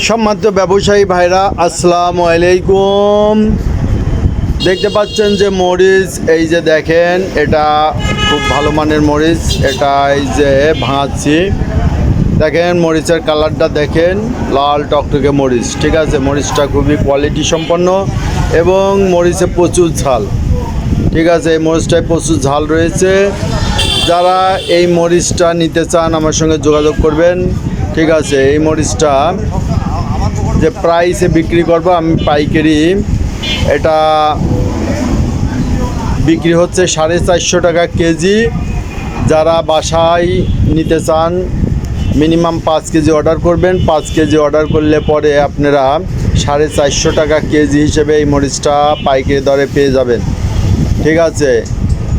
সম্মানিত ব্যবসায়ী ভাইরা আসসালামু আলাইকুম। দেখতে পাচ্ছেন যে মরিচ, এই যে দেখেন, এটা খুব ভালো মানের মরিচ। এটা এই যে ভাঙাচ্ছি, দেখেন মরিচের কালারটা দেখেন, লাল টকটকে মরিচ। ঠিক আছে, মরিচটা খুবই কোয়ালিটি সম্পন্ন এবং মরিচে প্রচুর ঝাল। ঠিক আছে, এই মরিচটায় প্রচুর ঝাল রয়েছে। যারা এই মরিচটা নিতে চান আমার সঙ্গে যোগাযোগ করবেন। ঠিক আছে, এই মরিচটা যে প্রাইসে বিক্রি করব আমি পাইকারি, এটা বিক্রি হচ্ছে 450 টাকা কেজি। যারা বাসায় নিতে চান মিনিমাম 5 কেজি অর্ডার করবেন। 5 কেজি অর্ডার করলে পরে আপনারা 450 টাকা কেজি হিসেবে এই মরিচটা পাইকারি দরে পেয়ে যাবেন। ঠিক আছে,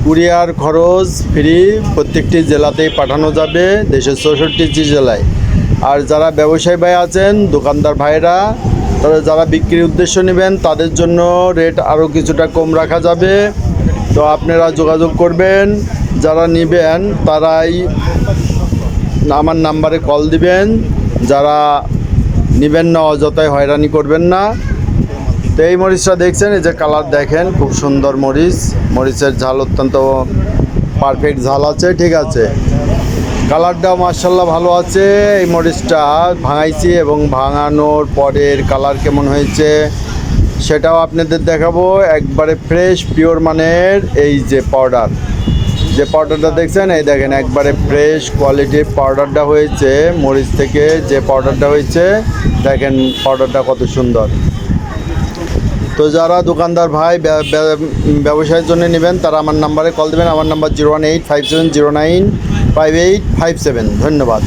কুরিয়ার খরচ ফ্রি, প্রত্যেকটি জেলাতেই পাঠানো যাবে, দেশের 64টি জেলায়। আর যারা ব্যবসায়ী ভাই আছেন, দোকানদার ভাইরা, তারা যারা বিক্রির উদ্দেশ্য নেবেন তাদের জন্য রেট আরও কিছুটা কম রাখা যাবে। তো আপনারা যোগাযোগ করবেন, যারা নেবেন তারাই আমার নাম্বারে কল দিবেন। যারা নেবেন না অযথায় হয়রানি করবেন না। তো এই মরিচটা দেখছেন, এই যে কালার দেখেন, খুব সুন্দর মরিচ। মরিচের ঝাল অত্যন্ত পারফেক্ট ঝাল আছে। ঠিক আছে, কালারটাও মার্শাল্লাহ ভালো আছে। এই মরিচটা ভাঙাইছি এবং ভাঙানোর পরের কালার কেমন হয়েছে সেটাও আপনাদের দেখাবো। একবারে ফ্রেশ পিওর মানের এই যে পাউডার, যে পাউডারটা দেখছেন, এই দেখেন একবারে ফ্রেশ কোয়ালিটির পাউডারটা হয়েছে মরিচ থেকে। যে পাউডারটা হয়েছে দেখেন, পাউডারটা কত সুন্দর। তো যারা দোকানদার ভাই ব্যবসায়ের জন্য নেবেন তারা আমার নাম্বারে কল দেবেন। আমার নাম্বার 01857095857। ধন্যবাদ।